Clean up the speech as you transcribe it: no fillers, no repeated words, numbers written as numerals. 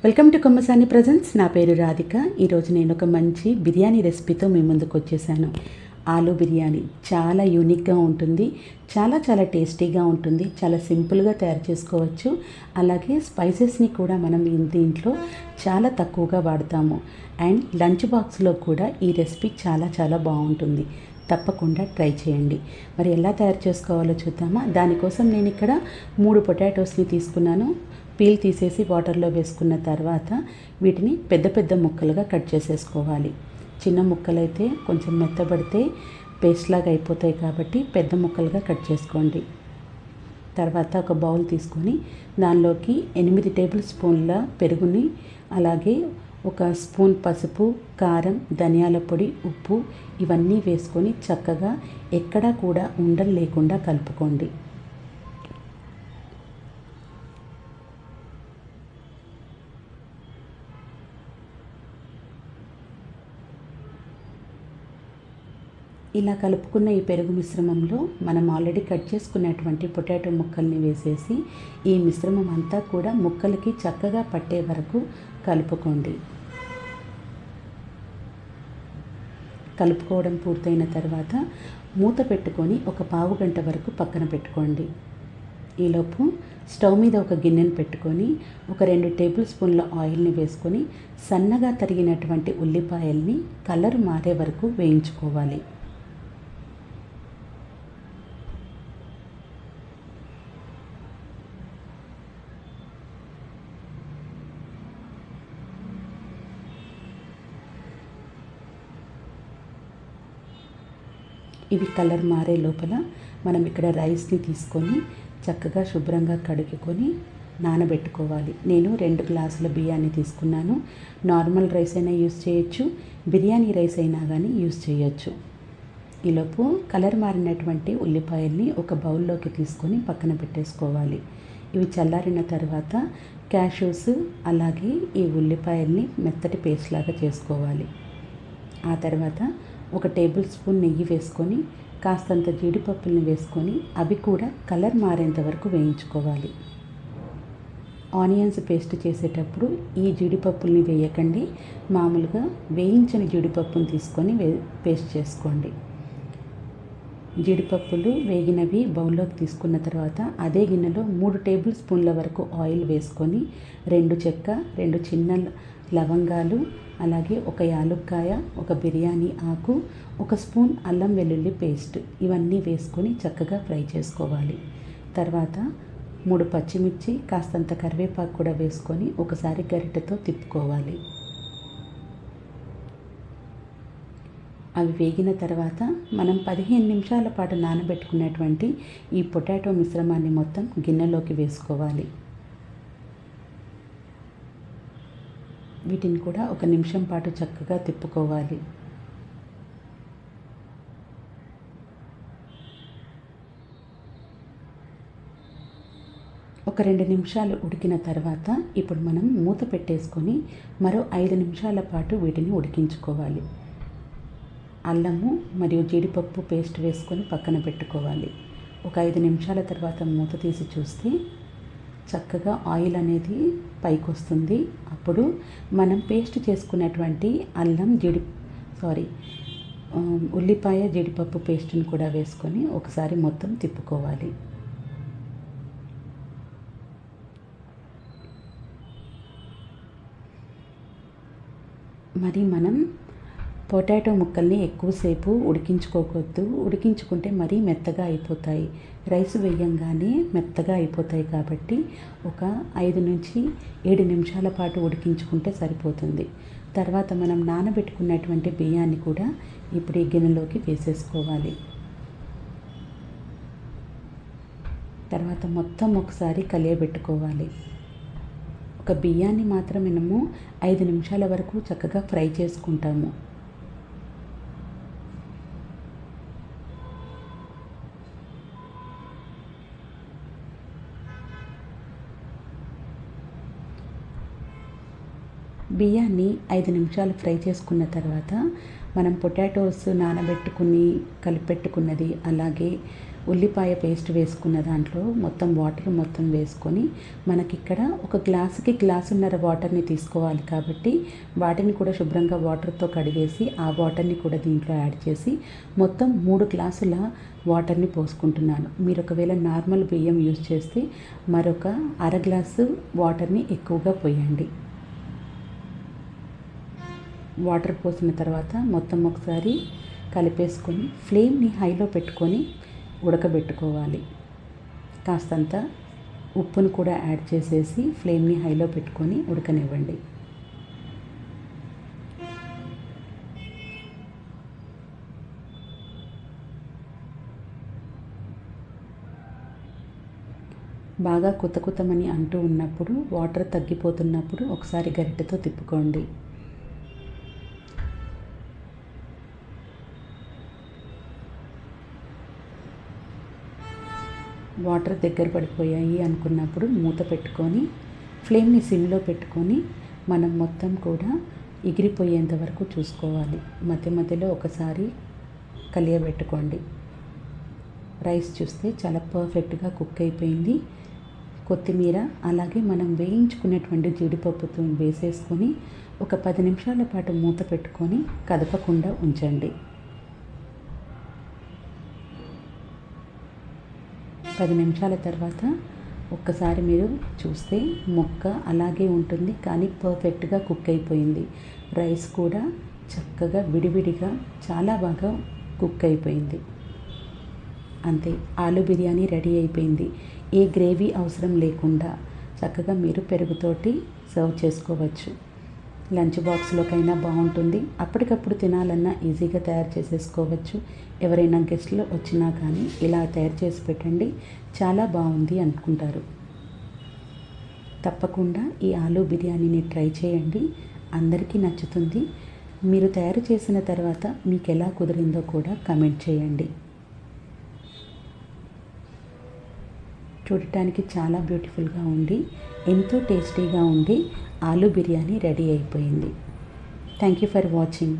Welcome to Kommasani presents. నా పేరు రాధిక. ఈరోజు నేను ఒక మంచి బిర్యానీ రెసిపీతో మీ ముందుకు వచ్చేసాను. ఆలూ బిర్యానీ చాలా యూనిక్గా ఉంటుంది, చాలా టేస్టీగా ఉంటుంది, చాలా సింపుల్గా తయారు చేసుకోవచ్చు. అలాగే స్పైసెస్ని కూడా మనం దీంట్లో చాలా తక్కువగా వాడతాము. అండ్ లంచ్ బాక్స్లో కూడా ఈ రెసిపీ చాలా బాగుంటుంది. తప్పకుండా ట్రై చేయండి. మరి ఎలా తయారు చేసుకోవాలో చూద్దామా. దానికోసం నేను ఇక్కడ 3 పొటాటోస్ని తీసుకున్నాను. పీల్ తీసేసి వాటర్లో వేసుకున్న తర్వాత వీటిని పెద్ద ముక్కలుగా కట్ చేసేసుకోవాలి. చిన్న ముక్కలైతే కొంచెం మెత్తబడితే పేస్ట్ లాగా అయిపోతాయి కాబట్టి పెద్ద ముక్కలుగా కట్ చేసుకోండి. తర్వాత ఒక బౌల్ తీసుకొని దానిలోకి 8 టేబుల్ స్పూన్ల పెరుగుని, అలాగే 1 స్పూన్ పసుపు, కారం, ధనియాల పొడి, ఉప్పు ఇవన్నీ వేసుకొని చక్కగా ఎక్కడా కూడా ఉండలు లేకుండా కలుపుకోండి. ఇలా కలుపుకున్న ఈ పెరుగు మిశ్రమంలో మనం ఆల్రెడీ కట్ చేసుకున్నటువంటి పొటాటో ముక్కల్ని వేసేసి ఈ మిశ్రమం అంతా కూడా ముక్కలకి చక్కగా పట్టే వరకు కలుపుకోండి. కలుపుకోవడం పూర్తయిన తర్వాత మూత పెట్టుకొని ఒక పావు గంట వరకు పక్కన పెట్టుకోండి. ఈలోపు స్టవ్ మీద ఒక గిన్నెను పెట్టుకొని ఒక 2 టేబుల్ స్పూన్ల ఆయిల్ని వేసుకొని సన్నగా తరిగినటువంటి ఉల్లిపాయల్ని కలర్ మారే వరకు వేయించుకోవాలి. ఇవి కలర్ మారే లోపల మనం ఇక్కడ రైస్ని తీసుకొని చక్కగా శుభ్రంగా కడుక్కొని నానబెట్టుకోవాలి. నేను 2 గ్లాసుల బియ్యాన్ని తీసుకున్నాను. నార్మల్ రైస్ అయినా యూజ్ చేయొచ్చు, బిర్యానీ రైస్ అయినా కానీ యూజ్ చేయొచ్చు. ఈలోపు కలర్ మారినటువంటి ఉల్లిపాయల్ని ఒక బౌల్లోకి తీసుకొని పక్కన పెట్టేసుకోవాలి. ఇవి చల్లారిన తర్వాత క్యాష్యూస్ అలాగే ఈ ఉల్లిపాయల్ని మెత్తటి పేస్ట్ లాగా చేసుకోవాలి. ఆ తర్వాత 1 టేబుల్ స్పూన్ నెయ్యి వేసుకొని కాస్తంత జీడిపప్పుల్ని వేసుకొని అవి కూడా కలర్ మారేంత వరకు వేయించుకోవాలి. ఆనియన్స్ పేస్ట్ చేసేటప్పుడు ఈ జీడిపప్పుల్ని వేయకండి, మామూలుగా వేయించిన జీడిపప్పుని తీసుకొని పేస్ట్ చేసుకోండి. జీడిపప్పులు వేగినవి బౌల్లోకి తీసుకున్న తర్వాత అదే గిన్నెలో 3 టేబుల్ స్పూన్ల వరకు ఆయిల్ వేసుకొని 2 చెక్క, 2 చిన్న లవంగాలు, అలాగే 1 యాలుక్కాయ, 1 బిర్యానీ ఆకు, 1 స్పూన్ అల్లం వెల్లుల్లి పేస్ట్ ఇవన్నీ వేసుకొని చక్కగా ఫ్రై చేసుకోవాలి. తర్వాత 3 పచ్చిమిర్చి, కాస్తంత కరివేపాకు కూడా వేసుకొని ఒకసారి గరిటెతో తిప్పుకోవాలి. అవి వేగిన తర్వాత మనం 15 నిమిషాల పాటు నానబెట్టుకున్నటువంటి ఈ పొటాటో మిశ్రమాన్ని మొత్తం గిన్నెలోకి వేసుకోవాలి. వీటిని కూడా 1 నిమిషం పాటు చక్కగా తిప్పుకోవాలి. ఒక 2 నిమిషాలు ఉడికిన తర్వాత ఇప్పుడు మనం మూత పెట్టేసుకొని మరో 5 నిమిషాల పాటు వీటిని ఉడికించుకోవాలి. అల్లము మరియు జీడిపప్పు పేస్ట్ వేసుకొని పక్కన పెట్టుకోవాలి. ఒక 5 నిమిషాల తర్వాత మూత తీసి చూస్తే చక్కగా ఆయిల్ అనేది పైకి వస్తుంది. అప్పుడు మనం పేస్ట్ చేసుకున్నటువంటి ఉల్లిపాయ జీడిపప్పు పేస్ట్ని కూడా వేసుకొని ఒకసారి మొత్తం తిప్పుకోవాలి. మరి మనం పొటాటో ముక్కల్ని ఎక్కువసేపు ఉడికించుకోవద్దు. ఉడికించుకుంటే మరీ మెత్తగా అయిపోతాయి. రైస్ వేయంగానే మెత్తగా అయిపోతాయి కాబట్టి ఒక 5 నుంచి 7 నిమిషాల పాటు ఉడికించుకుంటే సరిపోతుంది. తర్వాత మనం నానబెట్టుకున్నటువంటి బియ్యాన్ని కూడా ఇప్పుడు ఈ గిన్నెలోకి వేసేసుకోవాలి. తర్వాత మొత్తం ఒకసారి కలియబెట్టుకోవాలి. ఒక బియ్యాన్ని మాత్రం మనము 5 నిమిషాల వరకు చక్కగా ఫ్రై చేసుకుంటాము. బియ్యాన్ని 5 నిమిషాలు ఫ్రై చేసుకున్న తర్వాత మనం పొటాటోస్ నానబెట్టుకుని కలిపెట్టుకున్నది, అలాగే ఉల్లిపాయ పేస్ట్ వేసుకున్న దాంట్లో మొత్తం వాటర్ మొత్తం వేసుకొని మనకిక్కడ ఒక గ్లాసుకి గ్లాసున్నర వాటర్ని తీసుకోవాలి కాబట్టి వాటిని కూడా శుభ్రంగా వాటర్తో కడిగేసి ఆ వాటర్ని కూడా దీంట్లో యాడ్ చేసి మొత్తం 3 గ్లాసుల వాటర్ని పోసుకుంటున్నాను. మీరు ఒకవేళ నార్మల్ బియ్యం యూజ్ చేస్తే మరొక అర గ్లాసు వాటర్ని ఎక్కువగా పోయండి. వాటర్ పోసిన తర్వాత మొత్తం ఒకసారి కలిపేసుకొని ఫ్లేమ్ని హైలో పెట్టుకొని ఉడకబెట్టుకోవాలి. కాస్తంత ఉప్పును కూడా యాడ్ చేసేసి ఫ్లేమ్ని హైలో పెట్టుకొని ఉడకనివ్వండి. బాగా కుతకుతమని అంటూ ఉన్నప్పుడు వాటర్ తగ్గిపోతున్నప్పుడు ఒకసారి గరిటెతో తిప్పుకోండి. వాటర్ దగ్గర పడిపోయాయి అనుకున్నప్పుడు మూత పెట్టుకొని ఫ్లేమ్ని సిమ్లో పెట్టుకొని మనం మొత్తం కూడా ఎగిరిపోయేంత వరకు చూసుకోవాలి. మధ్య మధ్యలో ఒకసారి కలియబెట్టుకోండి. రైస్ చూస్తే చాలా పర్ఫెక్ట్గా కుక్ అయిపోయింది. కొత్తిమీర అలాగే మనం వేయించుకున్నటువంటి జీడిపప్పుతో వేసేసుకొని ఒక 10 నిమిషాల పాటు మూత పెట్టుకొని కదపకుండా ఉంచండి. 10 నిమిషాల తర్వాత ఒక్కసారి మీరు చూస్తే ముక్క అలాగే ఉంటుంది, కానీ పర్ఫెక్ట్గా కుక్ అయిపోయింది. రైస్ కూడా చక్కగా విడివిడిగా చాలా బాగా కుక్ అయిపోయింది. అంతే, ఆలు బిర్యానీ రెడీ అయిపోయింది. ఏ గ్రేవీ అవసరం లేకుండా చక్కగా మీరు పెరుగుతోటి సర్వ్ చేసుకోవచ్చు. లంచ్ బాక్స్లోకైనా బాగుంటుంది. అప్పటికప్పుడు తినాలన్నా ఈజీగా తయారు చేసేసుకోవచ్చు. ఎవరైనా గెస్ట్లు వచ్చినా కానీ ఇలా తయారు చేసి పెట్టండి, చాలా బాగుంది అనుకుంటారు. తప్పకుండా ఈ ఆలు బిర్యానీని ట్రై చేయండి, అందరికీ నచ్చుతుంది. మీరు తయారు చేసిన తర్వాత మీకు ఎలా కుదిరిందో కూడా కామెంట్ చేయండి. చూడటానికి చాలా బ్యూటిఫుల్గా ఉండి ఎంతో టేస్టీగా ఉండి ఆలు బిర్యానీ రెడీ అయిపోయింది. Thank you for watching.